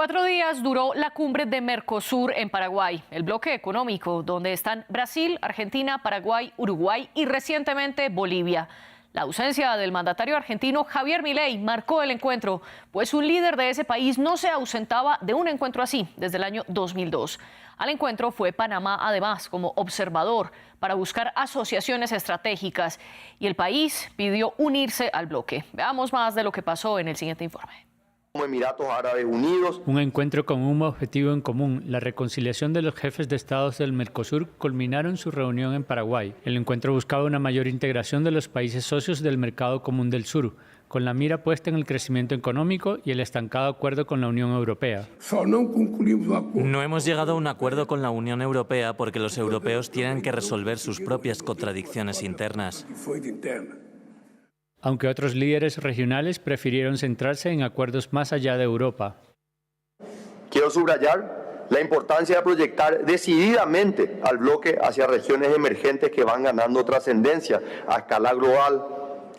4 días duró la cumbre de Mercosur en Paraguay, el bloque económico donde están Brasil, Argentina, Paraguay, Uruguay y recientemente Bolivia. La ausencia del mandatario argentino Javier Milei marcó el encuentro, pues un líder de ese país no se ausentaba de un encuentro así desde el año 2002. Al encuentro fue Panamá además como observador para buscar asociaciones estratégicas y el país pidió unirse al bloque. Veamos más de lo que pasó en el siguiente informe. Como Emiratos Árabes Unidos. Un encuentro con un objetivo en común, la reconciliación de los jefes de estados del Mercosur, culminaron su reunión en Paraguay. El encuentro buscaba una mayor integración de los países socios del Mercado Común del Sur, con la mira puesta en el crecimiento económico y el estancado acuerdo con la Unión Europea. No hemos llegado a un acuerdo con la Unión Europea porque los europeos tienen que resolver sus propias contradicciones internas. Aunque otros líderes regionales prefirieron centrarse en acuerdos más allá de Europa. Quiero subrayar la importancia de proyectar decididamente al bloque hacia regiones emergentes que van ganando trascendencia a escala global,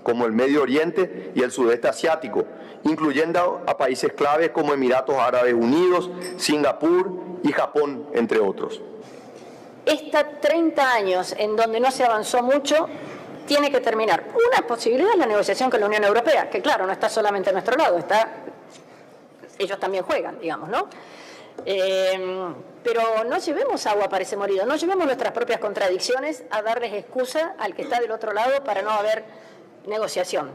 como el Medio Oriente y el Sudeste Asiático, incluyendo a países claves como Emiratos Árabes Unidos, Singapur y Japón, entre otros. Esta 30 años en donde no se avanzó mucho, tiene que terminar. Una posibilidad es la negociación con la Unión Europea, que claro, no está solamente a nuestro lado, ellos también juegan, digamos, ¿no? Pero no llevemos agua para ese morido, no llevemos nuestras propias contradicciones a darles excusa al que está del otro lado para no haber negociación.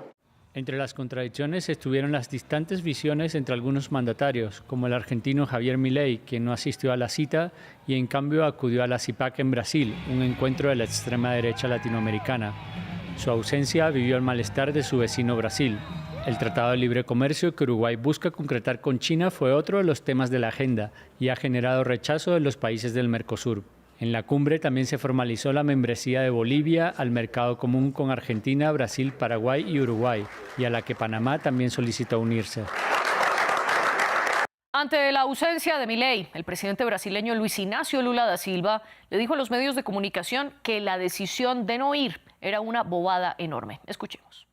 Entre las contradicciones estuvieron las distantes visiones entre algunos mandatarios, como el argentino Javier Milei, quien no asistió a la cita y en cambio acudió a la CIPAC en Brasil, un encuentro de la extrema derecha latinoamericana. Su ausencia vivió el malestar de su vecino Brasil. El Tratado de Libre Comercio que Uruguay busca concretar con China fue otro de los temas de la agenda y ha generado rechazo de los países del Mercosur. En la cumbre también se formalizó la membresía de Bolivia al Mercado Común con Argentina, Brasil, Paraguay y Uruguay, y a la que Panamá también solicitó unirse. Ante la ausencia de Milei, el presidente brasileño Luis Ignacio Lula da Silva le dijo a los medios de comunicación que la decisión de no ir era una bobada enorme. Escuchemos.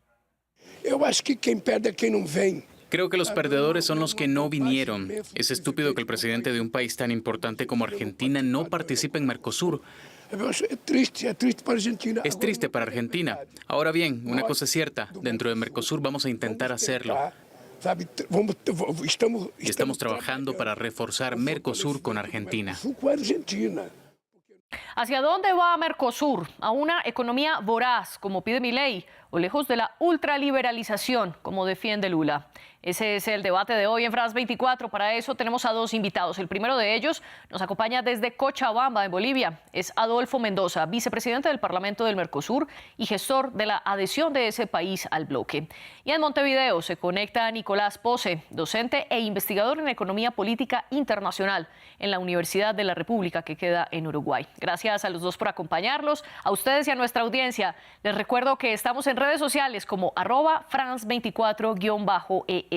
Creo que los perdedores son los que no vinieron. Es estúpido que el presidente de un país tan importante como Argentina no participe en Mercosur. Es triste para Argentina. Ahora bien, una cosa es cierta, dentro de Mercosur vamos a intentar hacerlo. Y estamos trabajando para reforzar Mercosur con Argentina. ¿Hacia dónde va Mercosur? ¿A una economía voraz, como pide Milei, o lejos de la ultraliberalización, como defiende Lula? Ese es el debate de hoy en France 24. Para eso tenemos a dos invitados. El primero de ellos nos acompaña desde Cochabamba, en Bolivia. Es Adolfo Mendoza, vicepresidente del Parlamento del Mercosur y gestor de la adhesión de ese país al bloque. Y en Montevideo se conecta Nicolás Pose, docente e investigador en economía política internacional en la Universidad de la República, que queda en Uruguay. Gracias a los dos por acompañarlos, a ustedes y a nuestra audiencia. Les recuerdo que estamos en redes sociales como @France24_ES.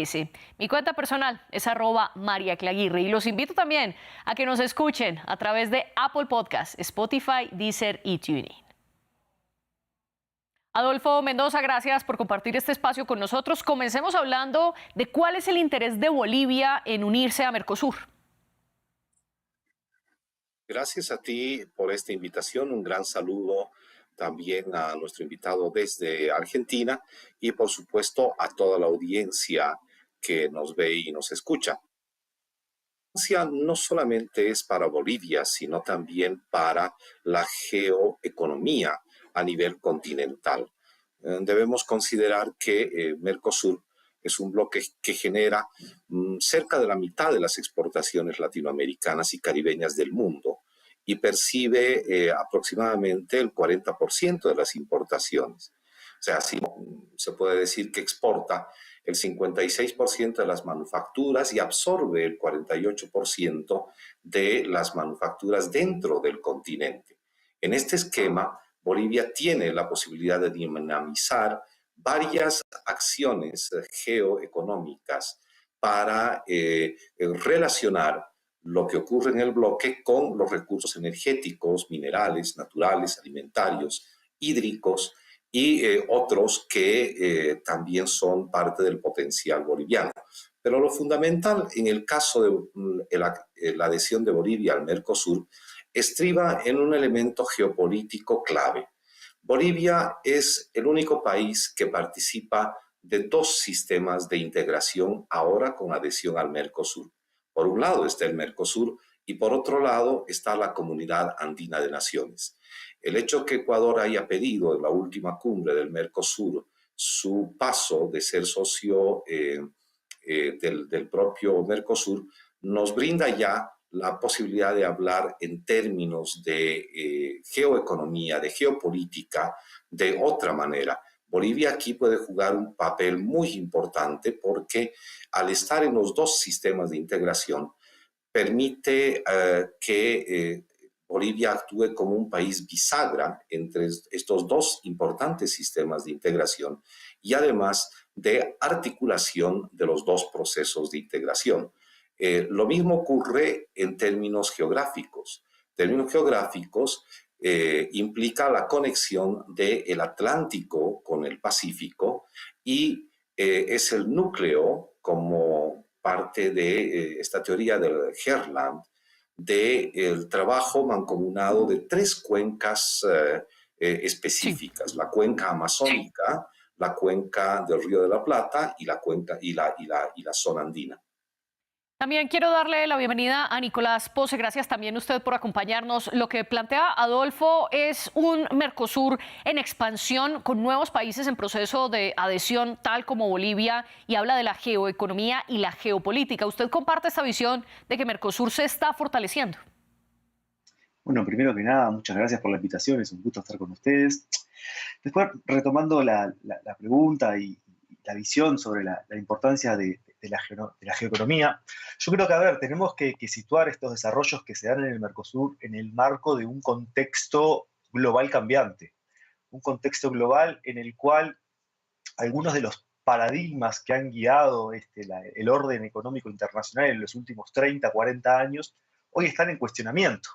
Mi cuenta personal es @MariaClaguirre y los invito también a que nos escuchen a través de Apple Podcasts, Spotify, Deezer y TuneIn. Adolfo Mendoza, gracias por compartir este espacio con nosotros. Comencemos hablando de cuál es el interés de Bolivia en unirse a Mercosur. Gracias a ti por esta invitación. Un gran saludo también a nuestro invitado desde Argentina y, por supuesto, a toda la audiencia que nos ve y nos escucha. No solamente es para Bolivia, sino también para la geoeconomía a nivel continental. Debemos considerar que Mercosur es un bloque que genera cerca de la mitad de las exportaciones latinoamericanas y caribeñas del mundo y percibe aproximadamente el 40% de las importaciones. O sea, así se puede decir que exporta el 56% de las manufacturas y absorbe el 48% de las manufacturas dentro del continente. En este esquema, Bolivia tiene la posibilidad de dinamizar varias acciones geoeconómicas para relacionar lo que ocurre en el bloque con los recursos energéticos, minerales, naturales, alimentarios, hídricos y otros que también son parte del potencial boliviano. Pero lo fundamental en el caso de la adhesión de Bolivia al Mercosur estriba en un elemento geopolítico clave. Bolivia es el único país que participa de dos sistemas de integración ahora con adhesión al Mercosur. Por un lado está el Mercosur y por otro lado está la Comunidad Andina de Naciones. El hecho que Ecuador haya pedido en la última cumbre del Mercosur su paso de ser socio del propio Mercosur nos brinda ya la posibilidad de hablar en términos de geoeconomía, de geopolítica, de otra manera. Bolivia aquí puede jugar un papel muy importante porque al estar en los dos sistemas de integración permite que Bolivia actúe como un país bisagra entre estos dos importantes sistemas de integración y además de articulación de los dos procesos de integración. Lo mismo ocurre en términos geográficos. Términos geográficos implica la conexión del Atlántico con el Pacífico y es el núcleo, como parte de esta teoría del Herland, del trabajo mancomunado de tres cuencas específicas: la cuenca amazónica, la cuenca del Río de la Plata y la cuenca y la zona andina. También quiero darle la bienvenida a Nicolás Pose. Gracias también a usted por acompañarnos. Lo que plantea Adolfo es un Mercosur en expansión con nuevos países en proceso de adhesión, tal como Bolivia, y habla de la geoeconomía y la geopolítica. ¿Usted comparte esta visión de que Mercosur se está fortaleciendo? Bueno, primero que nada, muchas gracias por la invitación. Es un gusto estar con ustedes. Después, retomando la pregunta y la visión sobre la importancia de la geoeconomía, yo creo que, a ver, tenemos que situar estos desarrollos que se dan en el Mercosur en el marco de un contexto global cambiante. Un contexto global en el cual algunos de los paradigmas que han guiado el orden económico internacional en los últimos 30, 40 años, hoy están en cuestionamiento.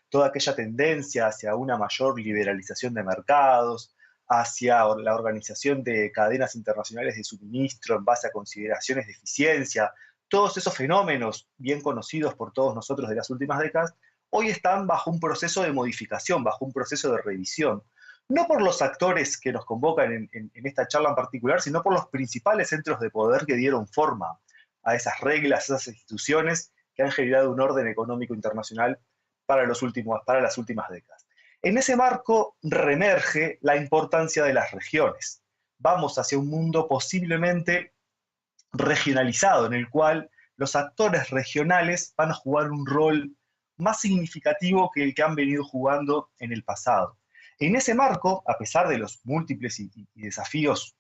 Toda aquella tendencia hacia una mayor liberalización de mercados, hacia la organización de cadenas internacionales de suministro en base a consideraciones de eficiencia, todos esos fenómenos bien conocidos por todos nosotros de las últimas décadas, hoy están bajo un proceso de modificación, bajo un proceso de revisión. No por los actores que nos convocan en esta charla en particular, sino por los principales centros de poder que dieron forma a esas reglas, a esas instituciones que han generado un orden económico internacional para las últimas décadas. En ese marco reemerge la importancia de las regiones. Vamos hacia un mundo posiblemente regionalizado, en el cual los actores regionales van a jugar un rol más significativo que el que han venido jugando en el pasado. En ese marco, a pesar de los múltiples y desafíos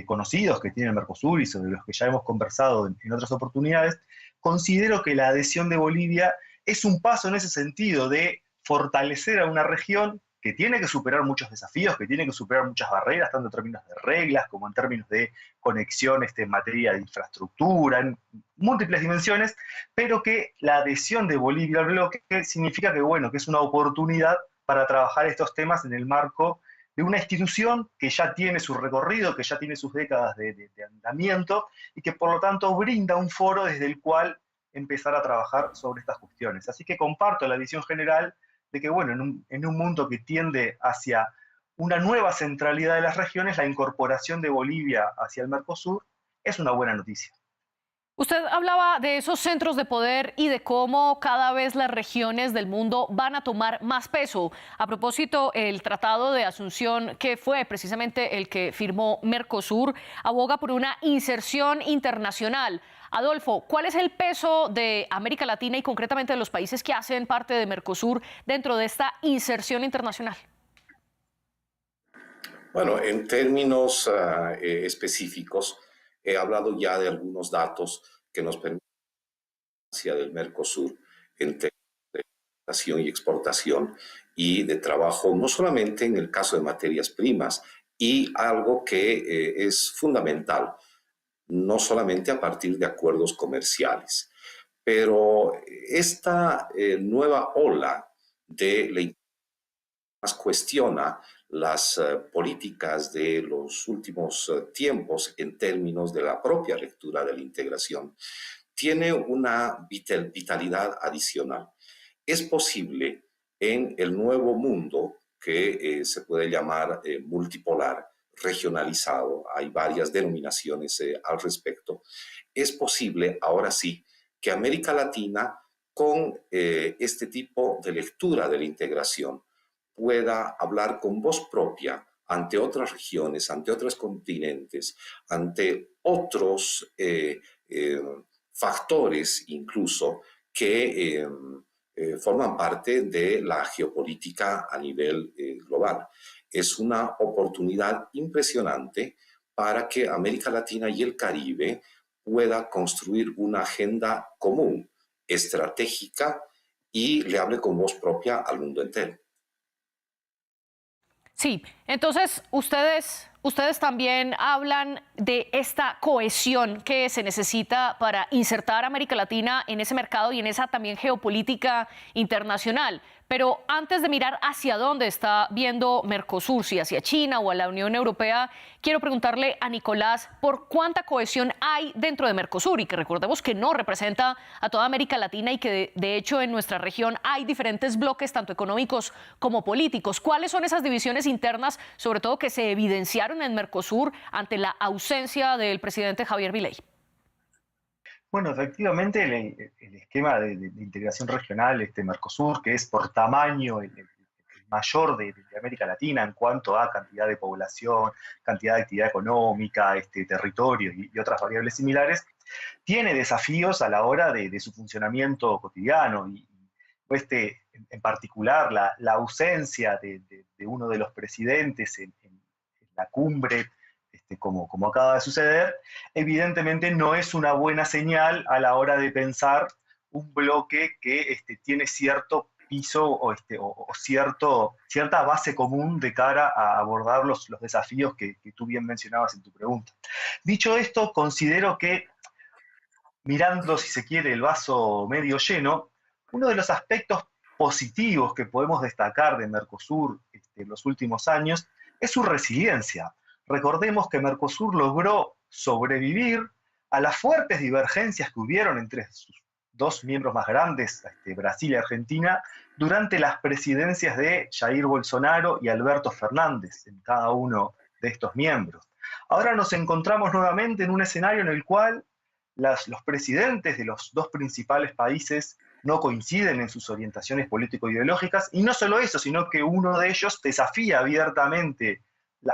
conocidos que tiene el Mercosur y sobre los que ya hemos conversado en otras oportunidades, considero que la adhesión de Bolivia es un paso en ese sentido de fortalecer a una región que tiene que superar muchos desafíos, que tiene que superar muchas barreras, tanto en términos de reglas como en términos de conexión en materia de infraestructura, en múltiples dimensiones, pero que la adhesión de Bolivia al bloque significa que, bueno, que es una oportunidad para trabajar estos temas en el marco de una institución que ya tiene su recorrido, que ya tiene sus décadas de andamiento y que por lo tanto brinda un foro desde el cual empezar a trabajar sobre estas cuestiones. Así que comparto la visión general de que, bueno, en un mundo que tiende hacia una nueva centralidad de las regiones, la incorporación de Bolivia hacia el Mercosur es una buena noticia. Usted hablaba de esos centros de poder y de cómo cada vez las regiones del mundo van a tomar más peso. A propósito, el Tratado de Asunción, que fue precisamente el que firmó Mercosur, aboga por una inserción internacional. Adolfo, ¿cuál es el peso de América Latina y concretamente de los países que hacen parte de Mercosur dentro de esta inserción internacional? Bueno, en términos específicos, he hablado ya de algunos datos que nos permiten la del Mercosur en términos de importación y exportación y de trabajo, no solamente en el caso de materias primas, y algo que es fundamental, no solamente a partir de acuerdos comerciales, pero esta nueva ola de la cuestiona las políticas de los últimos tiempos en términos de la propia lectura de la integración, tiene una vitalidad adicional. Es posible en el nuevo mundo que se puede llamar multipolar, regionalizado, hay varias denominaciones al respecto, es posible ahora sí que América Latina con este tipo de lectura de la integración pueda hablar con voz propia ante otras regiones, ante otros continentes, ante otros factores incluso que forman parte de la geopolítica a nivel global. Es una oportunidad impresionante para que América Latina y el Caribe pueda construir una agenda común, estratégica, y le hable con voz propia al mundo entero. Sí, entonces ustedes también hablan de esta cohesión que se necesita para insertar a América Latina en ese mercado y en esa también geopolítica internacional. Pero antes de mirar hacia dónde está viendo Mercosur, si hacia China o a la Unión Europea, quiero preguntarle a Nicolás por cuánta cohesión hay dentro de Mercosur, y que recordemos que no representa a toda América Latina y que de hecho en nuestra región hay diferentes bloques, tanto económicos como políticos. ¿Cuáles son esas divisiones internas, sobre todo que se evidenciaron en Mercosur ante la ausencia del presidente Javier Milei? Bueno, efectivamente el esquema de integración regional, Mercosur, que es por tamaño el mayor de América Latina en cuanto a cantidad de población, cantidad de actividad económica, territorio y otras variables similares, tiene desafíos a la hora de su funcionamiento cotidiano y en particular la ausencia de uno de los presidentes en la cumbre, como acaba de suceder, evidentemente no es una buena señal a la hora de pensar un bloque que tiene cierto piso o cierta base común de cara a abordar los desafíos que tú bien mencionabas en tu pregunta. Dicho esto, considero que, mirando, si se quiere, el vaso medio lleno, uno de los aspectos positivos que podemos destacar de Mercosur en los últimos años es su resiliencia. Recordemos que Mercosur logró sobrevivir a las fuertes divergencias que hubieron entre sus dos miembros más grandes, Brasil y Argentina, durante las presidencias de Jair Bolsonaro y Alberto Fernández, en cada uno de estos miembros. Ahora nos encontramos nuevamente en un escenario en el cual los presidentes de los dos principales países no coinciden en sus orientaciones político-ideológicas, y no solo eso, sino que uno de ellos desafía abiertamente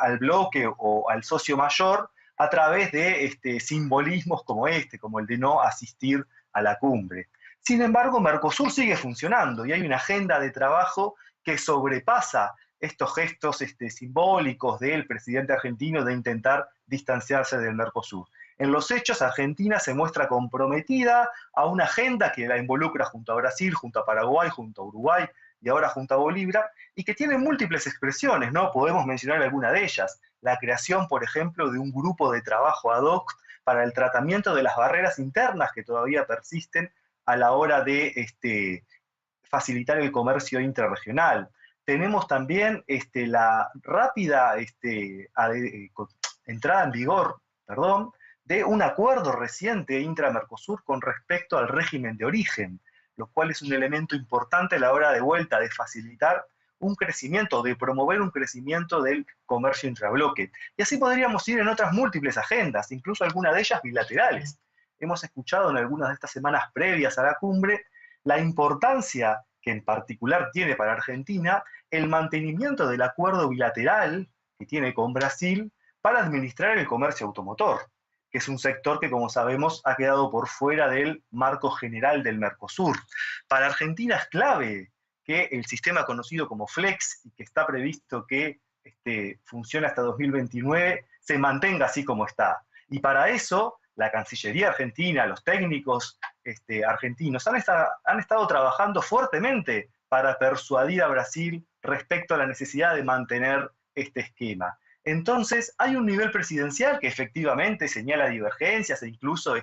al bloque o al socio mayor a través de simbolismos como el de no asistir a la cumbre. Sin embargo, Mercosur sigue funcionando y hay una agenda de trabajo que sobrepasa estos gestos simbólicos del presidente argentino de intentar distanciarse del Mercosur. En los hechos, Argentina se muestra comprometida a una agenda que la involucra junto a Brasil, junto a Paraguay, junto a Uruguay y ahora junto a Bolivia, y que tiene múltiples expresiones, ¿no? Podemos mencionar alguna de ellas. La creación, por ejemplo, de un grupo de trabajo ad hoc para el tratamiento de las barreras internas que todavía persisten a la hora de facilitar el comercio intrarregional. Tenemos también la rápida entrada en vigor, de un acuerdo reciente intra-Mercosur con respecto al régimen de origen, lo cual es un elemento importante a la hora de vuelta de facilitar un crecimiento, de promover un crecimiento del comercio intrabloque. Y así podríamos ir en otras múltiples agendas, incluso algunas de ellas bilaterales. Hemos escuchado en algunas de estas semanas previas a la cumbre la importancia que en particular tiene para Argentina el mantenimiento del acuerdo bilateral que tiene con Brasil para administrar el comercio automotor, que es un sector que, como sabemos, ha quedado por fuera del marco general del Mercosur. Para Argentina es clave que el sistema conocido como Flex, y que está previsto que funcione hasta 2029, se mantenga así como está. Y para eso, la Cancillería argentina, los técnicos argentinos han estado trabajando fuertemente para persuadir a Brasil respecto a la necesidad de mantener este esquema. Entonces, hay un nivel presidencial que efectivamente señala divergencias e incluso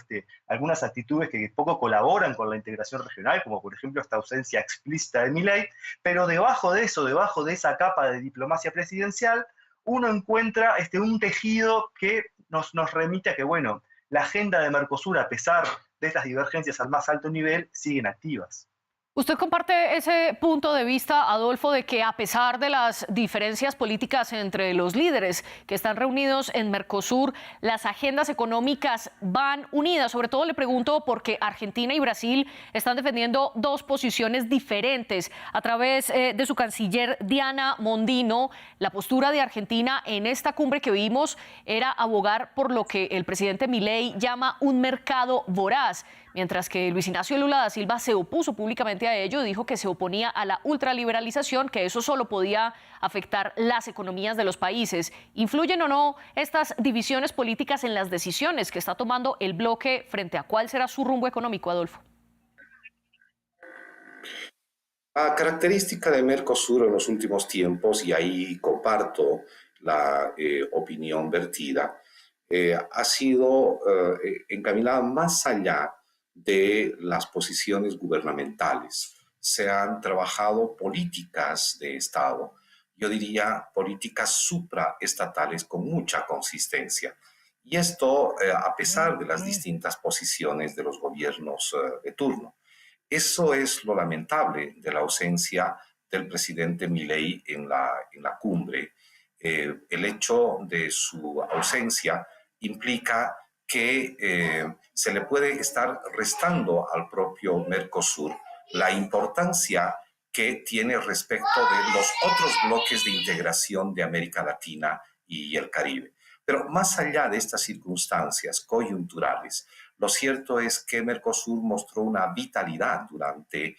algunas actitudes que poco colaboran con la integración regional, como por ejemplo esta ausencia explícita de Milei, pero debajo de eso, debajo de esa capa de diplomacia presidencial, uno encuentra un tejido que nos remite a que, bueno, la agenda de Mercosur, a pesar de estas divergencias al más alto nivel, siguen activas. ¿Usted comparte ese punto de vista, Adolfo, de que a pesar de las diferencias políticas entre los líderes que están reunidos en Mercosur, las agendas económicas van unidas? Sobre todo le pregunto porque Argentina y Brasil están defendiendo dos posiciones diferentes. A través de su canciller Diana Mondino, la postura de Argentina en esta cumbre que vimos era abogar por lo que el presidente Milei llama un mercado voraz, mientras que Luis Ignacio Lula da Silva se opuso públicamente a ello, dijo que se oponía a la ultraliberalización, que eso solo podía afectar las economías de los países. ¿Influyen o no estas divisiones políticas en las decisiones que está tomando el bloque frente a cuál será su rumbo económico, Adolfo? La característica de Mercosur en los últimos tiempos, y ahí comparto la opinión vertida, ha sido encaminada más allá de las posiciones gubernamentales. Se han trabajado políticas de Estado, yo diría políticas supraestatales con mucha consistencia. Y esto a pesar de las distintas posiciones de los gobiernos de turno. Eso es lo lamentable de la ausencia del presidente Milei en la cumbre. El hecho de su ausencia implica que se le puede estar restando al propio Mercosur la importancia que tiene respecto de los otros bloques de integración de América Latina y el Caribe. Pero más allá de estas circunstancias coyunturales, lo cierto es que Mercosur mostró una vitalidad durante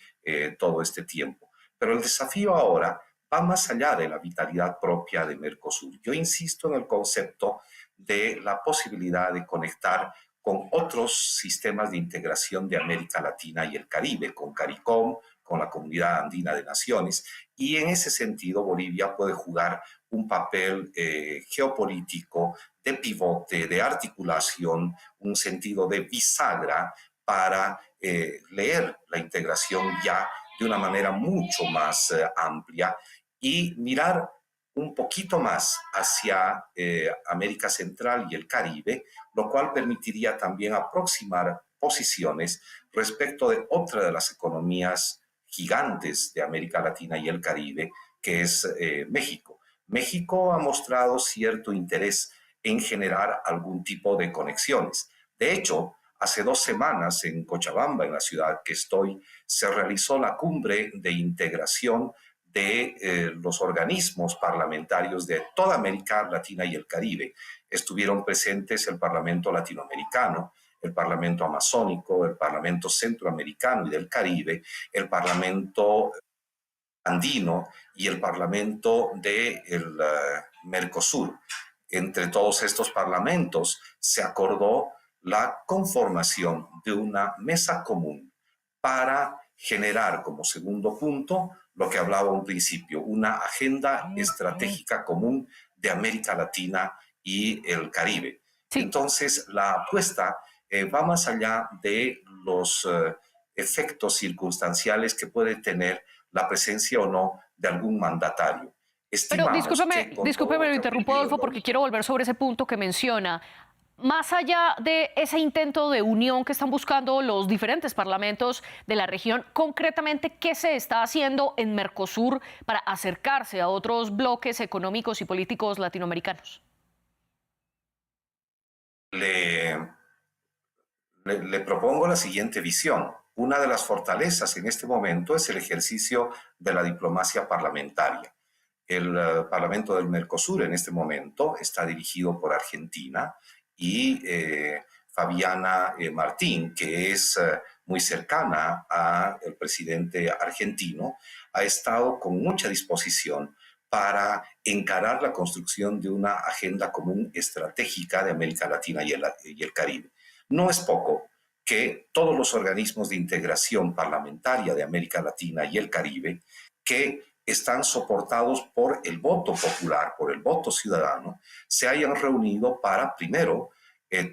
todo este tiempo. Pero el desafío ahora va más allá de la vitalidad propia de Mercosur. Yo insisto en el concepto de la posibilidad de conectar con otros sistemas de integración de América Latina y el Caribe, con CARICOM, con la Comunidad Andina de Naciones, y en ese sentido Bolivia puede jugar un papel geopolítico de pivote, de articulación, un sentido de bisagra para leer la integración ya de una manera mucho más amplia y mirar un poquito más hacia América Central y el Caribe, lo cual permitiría también aproximar posiciones respecto de otra de las economías gigantes de América Latina y el Caribe, que es México. México ha mostrado cierto interés en generar algún tipo de conexiones. De hecho, hace 2 semanas en Cochabamba, en la ciudad que estoy, se realizó la cumbre de integración de los organismos parlamentarios de toda América Latina y el Caribe. Estuvieron presentes el Parlamento Latinoamericano, el Parlamento Amazónico, el Parlamento Centroamericano y del Caribe, el Parlamento Andino y el Parlamento del Mercosur. Entre todos estos parlamentos se acordó la conformación de una mesa común para generar como segundo punto lo que hablaba un principio, una agenda estratégica común de América Latina y el Caribe. Sí. Entonces, la apuesta va más allá de los efectos circunstanciales que puede tener la presencia o no de algún mandatario. Pero discúlpeme, lo interrumpo, Adolfo, porque quiero volver sobre ese punto que menciona. Más allá de ese intento de unión que están buscando los diferentes parlamentos de la región, concretamente, ¿qué se está haciendo en Mercosur para acercarse a otros bloques económicos y políticos latinoamericanos? Le propongo la siguiente visión. Una de las fortalezas en este momento es el ejercicio de la diplomacia parlamentaria. El Parlamento del Mercosur en este momento está dirigido por Argentina y Fabiana Martín, que es muy cercana al presidente argentino, ha estado con mucha disposición para encarar la construcción de una agenda común estratégica de América Latina y el Caribe. No es poco que todos los organismos de integración parlamentaria de América Latina y el Caribe, que están soportados por el voto popular, por el voto ciudadano, se hayan reunido para, primero,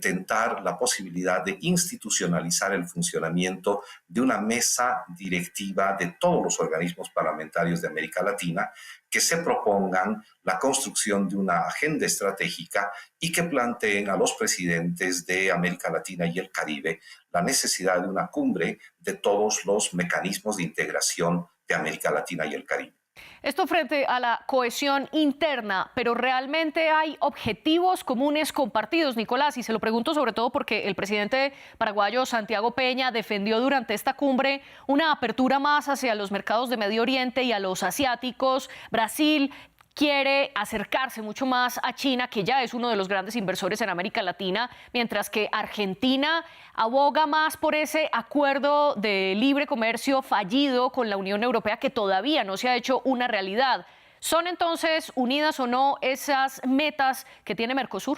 tentar la posibilidad de institucionalizar el funcionamiento de una mesa directiva de todos los organismos parlamentarios de América Latina que se propongan la construcción de una agenda estratégica y que planteen a los presidentes de América Latina y el Caribe la necesidad de una cumbre de todos los mecanismos de integración de América Latina y el Caribe. Esto frente a la cohesión interna, pero ¿realmente hay objetivos comunes compartidos, Nicolás? Y se lo pregunto sobre todo porque el presidente paraguayo Santiago Peña defendió durante esta cumbre una apertura más hacia los mercados de Medio Oriente y a los asiáticos. Brasil quiere acercarse mucho más a China, que ya es uno de los grandes inversores en América Latina, mientras que Argentina aboga más por ese acuerdo de libre comercio fallido con la Unión Europea que todavía no se ha hecho una realidad. ¿Son entonces unidas o no esas metas que tiene Mercosur?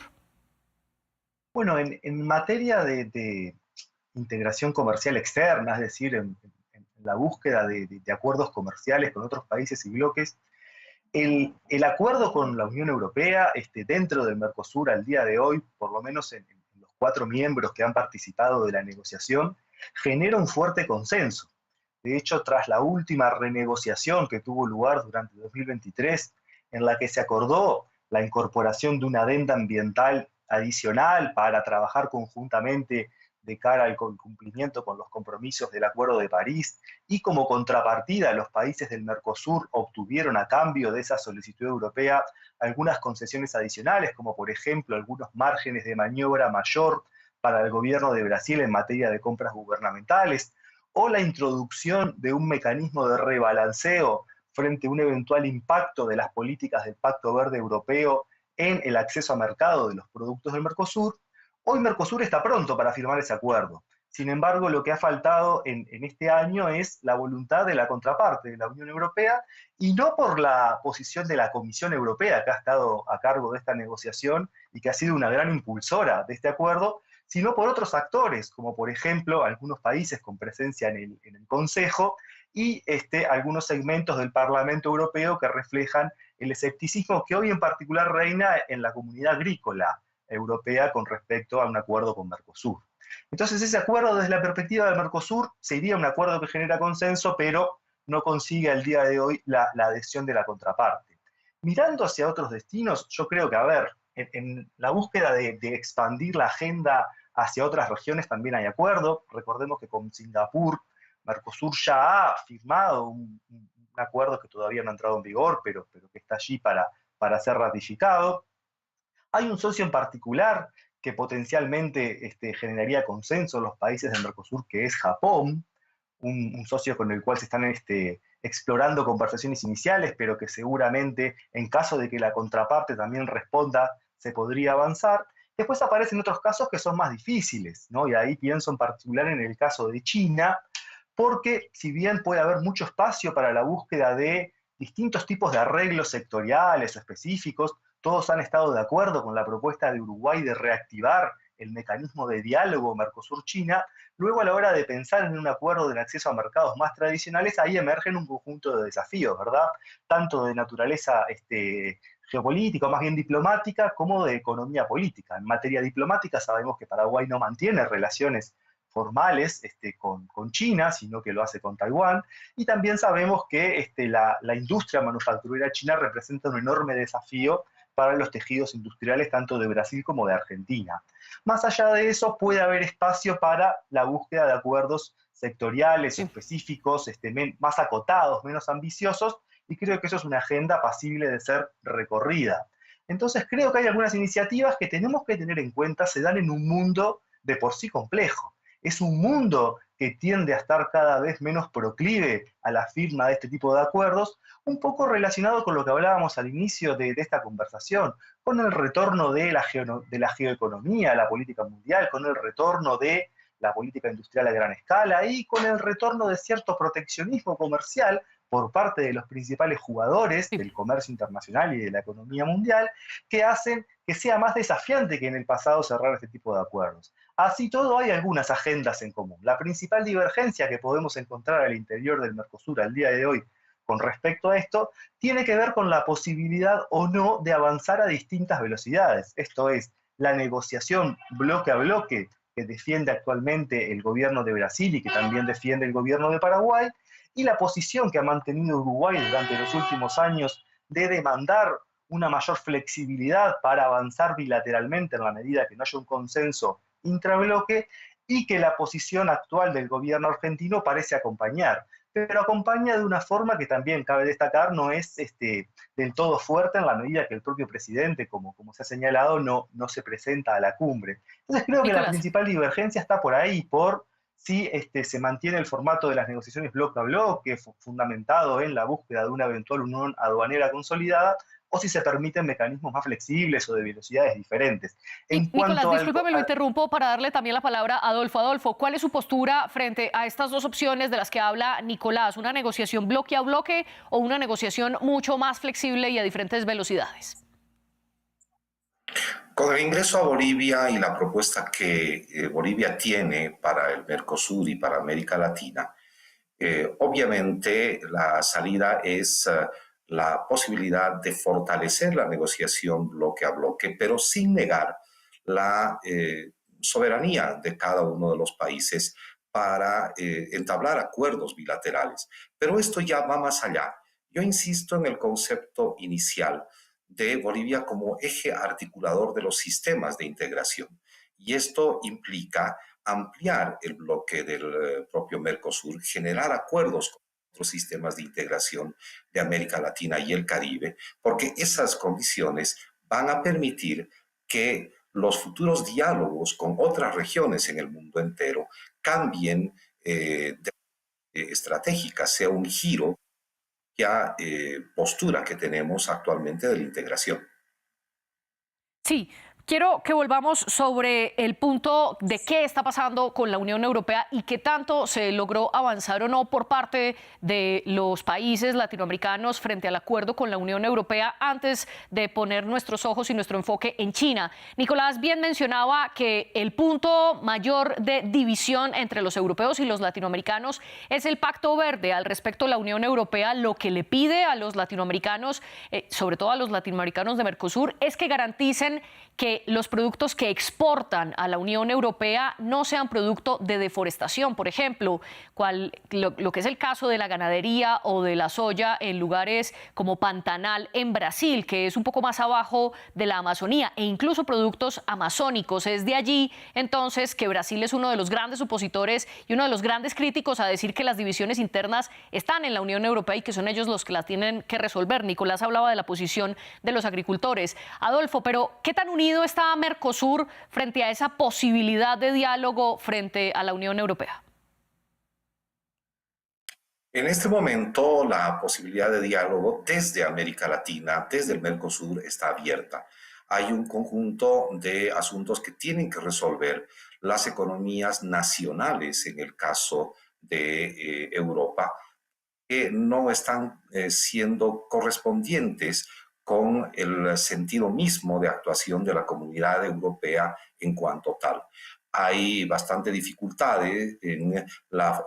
Bueno, en materia de integración comercial externa, es decir, en la búsqueda de acuerdos comerciales con otros países y bloques, el acuerdo con la Unión Europea, dentro del Mercosur al día de hoy, por lo menos en los 4 miembros que han participado de la negociación, genera un fuerte consenso. De hecho, tras la última renegociación que tuvo lugar durante 2023, en la que se acordó la incorporación de una adenda ambiental adicional para trabajar conjuntamente de cara al cumplimiento con los compromisos del Acuerdo de París, y como contrapartida los países del Mercosur obtuvieron a cambio de esa solicitud europea algunas concesiones adicionales, como por ejemplo algunos márgenes de maniobra mayor para el gobierno de Brasil en materia de compras gubernamentales, o la introducción de un mecanismo de rebalanceo frente a un eventual impacto de las políticas del Pacto Verde Europeo en el acceso a mercado de los productos del Mercosur. Hoy Mercosur está pronto para firmar ese acuerdo. Sin embargo, lo que ha faltado en este año es la voluntad de la contraparte, de la Unión Europea, y no por la posición de la Comisión Europea, que ha estado a cargo de esta negociación y que ha sido una gran impulsora de este acuerdo, sino por otros actores, como por ejemplo algunos países con presencia en el Consejo y algunos segmentos del Parlamento Europeo que reflejan el escepticismo que hoy en particular reina en la comunidad agrícola europea con respecto a un acuerdo con Mercosur. Entonces ese acuerdo desde la perspectiva del Mercosur sería un acuerdo que genera consenso, pero no consigue al día de hoy la adhesión de la contraparte. Mirando hacia otros destinos, yo creo que, en la búsqueda de expandir la agenda hacia otras regiones también hay acuerdo. Recordemos que con Singapur, Mercosur ya ha firmado un acuerdo que todavía no ha entrado en vigor, pero que está allí para ser ratificado. Hay un socio en particular que potencialmente generaría consenso en los países del Mercosur, que es Japón, un socio con el cual se están explorando conversaciones iniciales, pero que seguramente, en caso de que la contraparte también responda, se podría avanzar. Después aparecen otros casos que son más difíciles, ¿no? Y ahí pienso en particular en el caso de China, porque si bien puede haber mucho espacio para la búsqueda de distintos tipos de arreglos sectoriales o específicos, todos han estado de acuerdo con la propuesta de Uruguay de reactivar el mecanismo de diálogo Mercosur-China. Luego, a la hora de pensar en un acuerdo del acceso a mercados más tradicionales, ahí emergen un conjunto de desafíos, ¿verdad? Tanto de naturaleza geopolítica, o más bien diplomática, como de economía política. En materia diplomática sabemos que Paraguay no mantiene relaciones formales con China, sino que lo hace con Taiwán, y también sabemos que la industria manufacturera china representa un enorme desafío para los tejidos industriales tanto de Brasil como de Argentina. Más allá de eso, puede haber espacio para la búsqueda de acuerdos sectoriales, específicos, más acotados, menos ambiciosos, y creo que eso es una agenda pasible de ser recorrida. Entonces creo que hay algunas iniciativas que tenemos que tener en cuenta, se dan en un mundo de por sí complejo. Es un mundo que tiende a estar cada vez menos proclive a la firma de este tipo de acuerdos, un poco relacionado con lo que hablábamos al inicio de esta conversación, con el retorno de la geoeconomía a la política mundial, con el retorno de la política industrial a gran escala y con el retorno de cierto proteccionismo comercial por parte de los principales jugadores del comercio internacional y de la economía mundial, que hacen que sea más desafiante que en el pasado cerrar este tipo de acuerdos. Así todo, hay algunas agendas en común. La principal divergencia que podemos encontrar al interior del Mercosur al día de hoy con respecto a esto tiene que ver con la posibilidad o no de avanzar a distintas velocidades. Esto es, la negociación bloque a bloque que defiende actualmente el gobierno de Brasil y que también defiende el gobierno de Paraguay, y la posición que ha mantenido Uruguay durante los últimos años de demandar una mayor flexibilidad para avanzar bilateralmente en la medida que no haya un consenso intrabloque, y que la posición actual del gobierno argentino parece acompañar, pero acompaña de una forma que también cabe destacar no es del todo fuerte en la medida que el propio presidente, como se ha señalado, no se presenta a la cumbre. Entonces creo que la principal divergencia está por ahí, por si se mantiene el formato de las negociaciones bloque a bloque, fundamentado en la búsqueda de una eventual unión aduanera consolidada, o si se permiten mecanismos más flexibles o de velocidades diferentes. Nicolás, discúlpeme, lo interrumpo para darle también la palabra a Adolfo. Adolfo, ¿cuál es su postura frente a estas dos opciones de las que habla Nicolás? ¿Una negociación bloque a bloque o una negociación mucho más flexible y a diferentes velocidades? Con el ingreso a Bolivia y la propuesta que Bolivia tiene para el Mercosur y para América Latina, obviamente la salida es la posibilidad de fortalecer la negociación bloque a bloque, pero sin negar la soberanía de cada uno de los países para entablar acuerdos bilaterales. Pero esto ya va más allá. Yo insisto en el concepto inicial de Bolivia como eje articulador de los sistemas de integración. Y esto implica ampliar el bloque del propio Mercosur, generar acuerdos con otros sistemas de integración de América Latina y el Caribe, porque esas condiciones van a permitir que los futuros diálogos con otras regiones en el mundo entero cambien de estratégica, sea un giro ya postura que tenemos actualmente de la integración. Sí. Quiero que volvamos sobre el punto de qué está pasando con la Unión Europea y qué tanto se logró avanzar o no por parte de los países latinoamericanos frente al acuerdo con la Unión Europea antes de poner nuestros ojos y nuestro enfoque en China. Nicolás bien mencionaba que el punto mayor de división entre los europeos y los latinoamericanos es el Pacto Verde. Al respecto, la Unión Europea lo que le pide a los latinoamericanos, sobre todo a los latinoamericanos de Mercosur, es que garanticen que los productos que exportan a la Unión Europea no sean producto de deforestación, por ejemplo, lo que es el caso de la ganadería o de la soya en lugares como Pantanal en Brasil, que es un poco más abajo de la Amazonía, e incluso productos amazónicos. Es de allí, entonces, que Brasil es uno de los grandes opositores y uno de los grandes críticos a decir que las divisiones internas están en la Unión Europea y que son ellos los que las tienen que resolver. Nicolás hablaba de la posición de los agricultores. Adolfo, pero ¿qué tan unido está Mercosur frente a esa posibilidad de diálogo frente a la Unión Europea? En este momento, la posibilidad de diálogo desde América Latina, desde el Mercosur, está abierta. Hay un conjunto de asuntos que tienen que resolver las economías nacionales, en el caso de Europa, que no están siendo correspondientes con el sentido mismo de actuación de la comunidad europea en cuanto tal. Hay bastante dificultades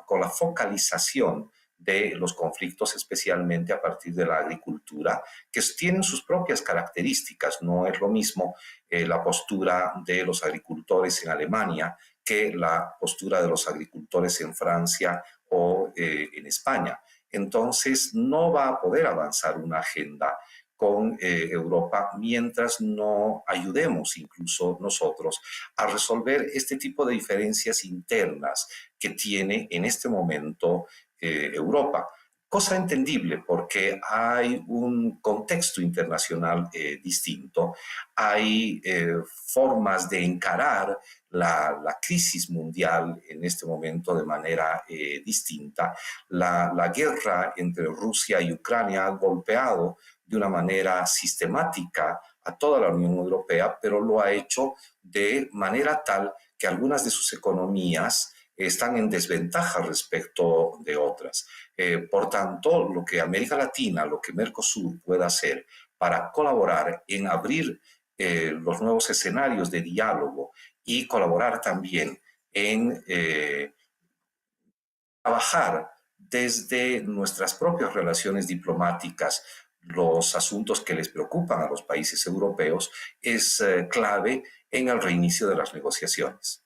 con la focalización de los conflictos, especialmente a partir de la agricultura, que tienen sus propias características. No es lo mismo la postura de los agricultores en Alemania que la postura de los agricultores en Francia o en España. Entonces, no va a poder avanzar una agenda con Europa mientras no ayudemos incluso nosotros a resolver este tipo de diferencias internas que tiene en este momento Europa. Cosa entendible porque hay un contexto internacional distinto, hay formas de encarar la crisis mundial en este momento de manera distinta. La guerra entre Rusia y Ucrania ha golpeado de una manera sistemática a toda la Unión Europea, pero lo ha hecho de manera tal que algunas de sus economías están en desventaja respecto de otras. Por tanto, lo que América Latina, lo que Mercosur pueda hacer para colaborar en abrir los nuevos escenarios de diálogo y colaborar también en trabajar desde nuestras propias relaciones diplomáticas, los asuntos que les preocupan a los países europeos, es clave en el reinicio de las negociaciones.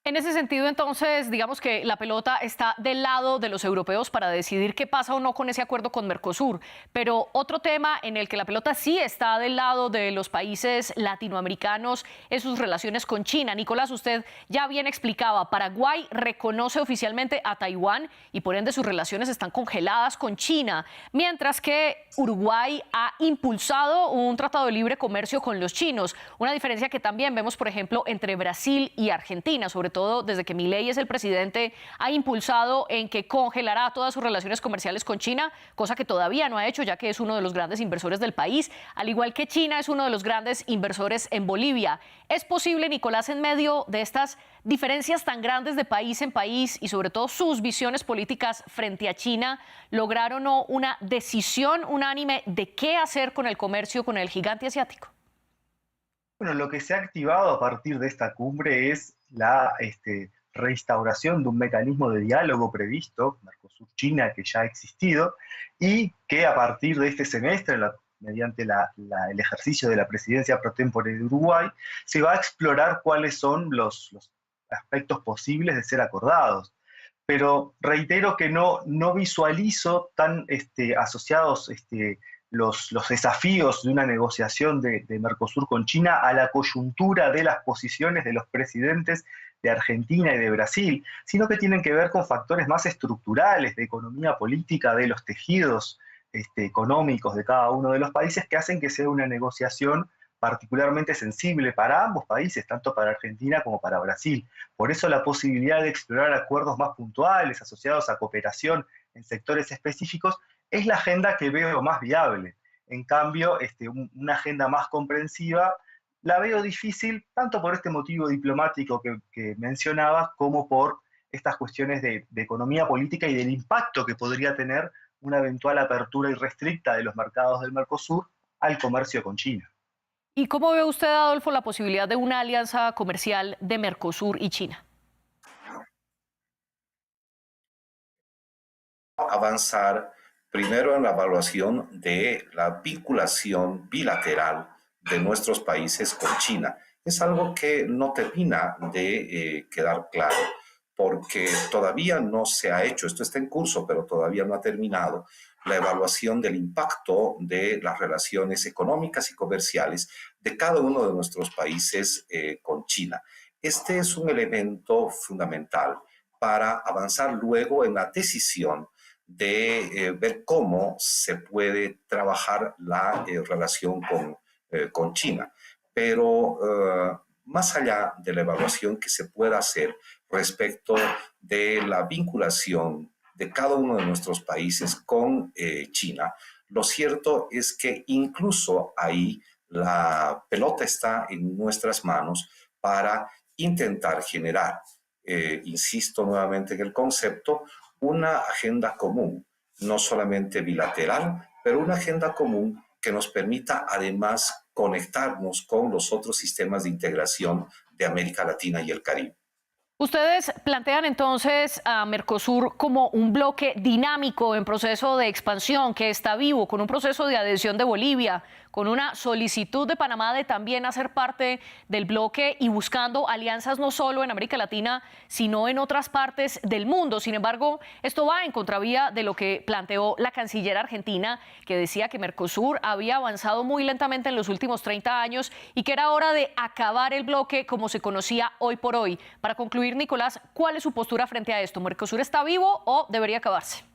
En ese sentido, entonces, digamos que la pelota está del lado de los europeos para decidir qué pasa o no con ese acuerdo con Mercosur. Pero otro tema en el que la pelota sí está del lado de los países latinoamericanos es sus relaciones con China. Nicolás, usted ya bien explicaba, Paraguay reconoce oficialmente a Taiwán y por ende sus relaciones están congeladas con China, mientras que Uruguay ha impulsado un tratado de libre comercio con los chinos. Una diferencia que también vemos, por ejemplo, entre Brasil y Argentina, sobre todo desde que Milei es el presidente, ha impulsado en que congelará todas sus relaciones comerciales con China, cosa que todavía no ha hecho, ya que es uno de los grandes inversores del país, al igual que China es uno de los grandes inversores en Bolivia. ¿Es posible, Nicolás, en medio de estas diferencias tan grandes de país en país y sobre todo sus visiones políticas frente a China, lograr o no una decisión unánime de qué hacer con el comercio con el gigante asiático? Bueno, lo que se ha activado a partir de esta cumbre es la reinstauración de un mecanismo de diálogo previsto, Mercosur-China, que ya ha existido, y que a partir de este semestre, mediante el ejercicio de la presidencia pro tempore de Uruguay, se va a explorar cuáles son los aspectos posibles de ser acordados. Pero reitero que no visualizo tan asociados los desafíos de una negociación de Mercosur con China a la coyuntura de las posiciones de los presidentes de Argentina y de Brasil, sino que tienen que ver con factores más estructurales de economía política, de los tejidos económicos de cada uno de los países, que hacen que sea una negociación particularmente sensible para ambos países, tanto para Argentina como para Brasil. Por eso la posibilidad de explorar acuerdos más puntuales asociados a cooperación en sectores específicos es la agenda que veo más viable. En cambio, una agenda más comprensiva la veo difícil, tanto por este motivo diplomático que mencionaba, como por estas cuestiones de economía política y del impacto que podría tener una eventual apertura irrestricta de los mercados del Mercosur al comercio con China. ¿Y cómo ve usted, Adolfo, la posibilidad de una alianza comercial de Mercosur y China? Avanzar primero en la evaluación de la vinculación bilateral de nuestros países con China. Es algo que no termina de quedar claro, porque todavía no se ha hecho, esto está en curso, pero todavía no ha terminado, la evaluación del impacto de las relaciones económicas y comerciales de cada uno de nuestros países con China. Este es un elemento fundamental para avanzar luego en la decisión de ver cómo se puede trabajar la relación con China. Pero más allá de la evaluación que se pueda hacer respecto de la vinculación de cada uno de nuestros países con China, lo cierto es que incluso ahí la pelota está en nuestras manos para intentar generar, insisto nuevamente en el concepto, una agenda común, no solamente bilateral, pero una agenda común que nos permita además conectarnos con los otros sistemas de integración de América Latina y el Caribe. Ustedes plantean entonces a Mercosur como un bloque dinámico en proceso de expansión que está vivo, con un proceso de adhesión de Bolivia, con una solicitud de Panamá de también hacer parte del bloque y buscando alianzas no solo en América Latina, sino en otras partes del mundo. Sin embargo, esto va en contravía de lo que planteó la canciller argentina, que decía que Mercosur había avanzado muy lentamente en los últimos 30 años y que era hora de acabar el bloque como se conocía hoy por hoy. Para concluir, Nicolás, ¿cuál es su postura frente a esto? ¿Mercosur está vivo o debería acabarse?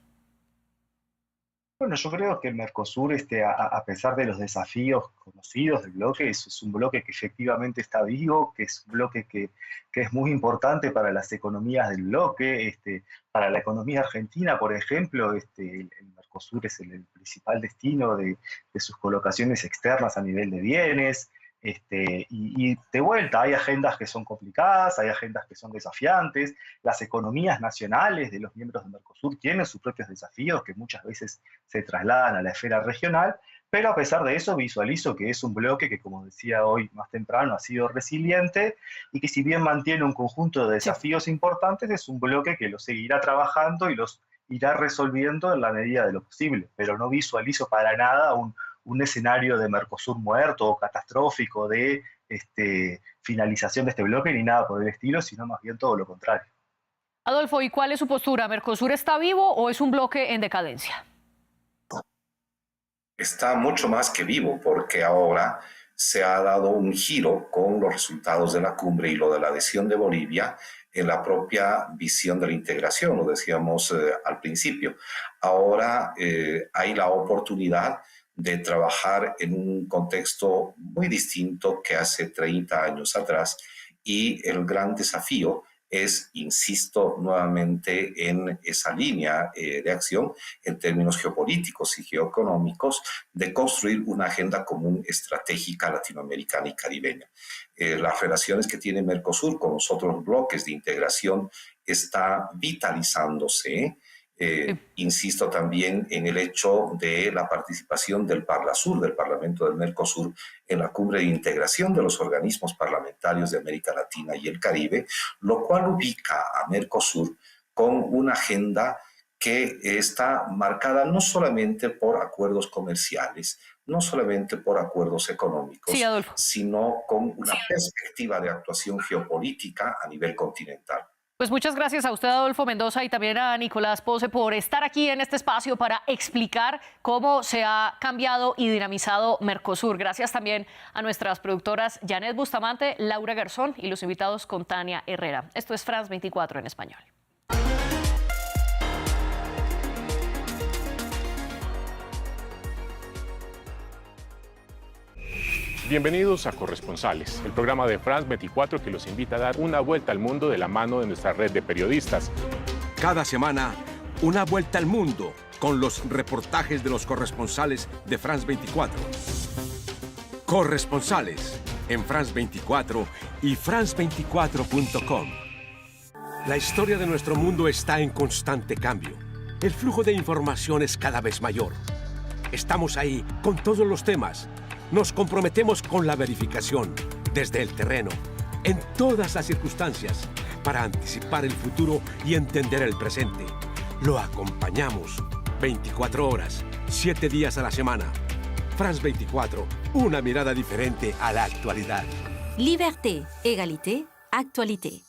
Bueno, yo creo que el Mercosur, a pesar de los desafíos conocidos del bloque, es un bloque que efectivamente está vivo, que es un bloque que es muy importante para las economías del bloque, para la economía argentina, por ejemplo, el Mercosur es el principal destino de sus colocaciones externas a nivel de bienes. Y de vuelta, hay agendas que son complicadas, hay agendas que son desafiantes, las economías nacionales de los miembros de Mercosur tienen sus propios desafíos que muchas veces se trasladan a la esfera regional, pero a pesar de eso visualizo que es un bloque que, como decía hoy más temprano, ha sido resiliente y que si bien mantiene un conjunto de desafíos importantes, es un bloque que lo seguirá trabajando y irá resolviendo en la medida de lo posible, pero no visualizo para nada un escenario de Mercosur muerto o catastrófico de finalización de este bloque ni nada por el estilo, sino más bien todo lo contrario. Adolfo, ¿y cuál es su postura? ¿Mercosur está vivo o es un bloque en decadencia? Está mucho más que vivo, porque ahora se ha dado un giro con los resultados de la cumbre y lo de la adhesión de Bolivia en la propia visión de la integración, lo decíamos al principio. Ahora hay la oportunidad de trabajar en un contexto muy distinto que hace 30 años atrás, y el gran desafío es, insisto nuevamente en esa línea de acción en términos geopolíticos y geoeconómicos, de construir una agenda común estratégica latinoamericana y caribeña. Las relaciones que tiene Mercosur con los otros bloques de integración está vitalizándose. Insisto también en el hecho de la participación del Parlasur, del Parlamento del Mercosur, en la cumbre de integración de los organismos parlamentarios de América Latina y el Caribe, lo cual ubica a Mercosur con una agenda que está marcada no solamente por acuerdos comerciales, no solamente por acuerdos económicos, sí, sino con una perspectiva de actuación geopolítica a nivel continental. Pues muchas gracias a usted, Adolfo Mendoza, y también a Nicolás Pose por estar aquí en este espacio para explicar cómo se ha cambiado y dinamizado Mercosur. Gracias también a nuestras productoras Janet Bustamante, Laura Garzón y los invitados con Tania Herrera. Esto es France 24 en español. Bienvenidos a Corresponsales, el programa de France 24 que los invita a dar una vuelta al mundo de la mano de nuestra red de periodistas. Cada semana, una vuelta al mundo con los reportajes de los corresponsales de France 24. Corresponsales en France 24 y france24.com. La historia de nuestro mundo está en constante cambio. El flujo de información es cada vez mayor. Estamos ahí con todos los temas. Nos comprometemos con la verificación, desde el terreno, en todas las circunstancias, para anticipar el futuro y entender el presente. Lo acompañamos 24 horas, 7 días a la semana. France 24, una mirada diferente a la actualidad. Liberté, égalité, actualité.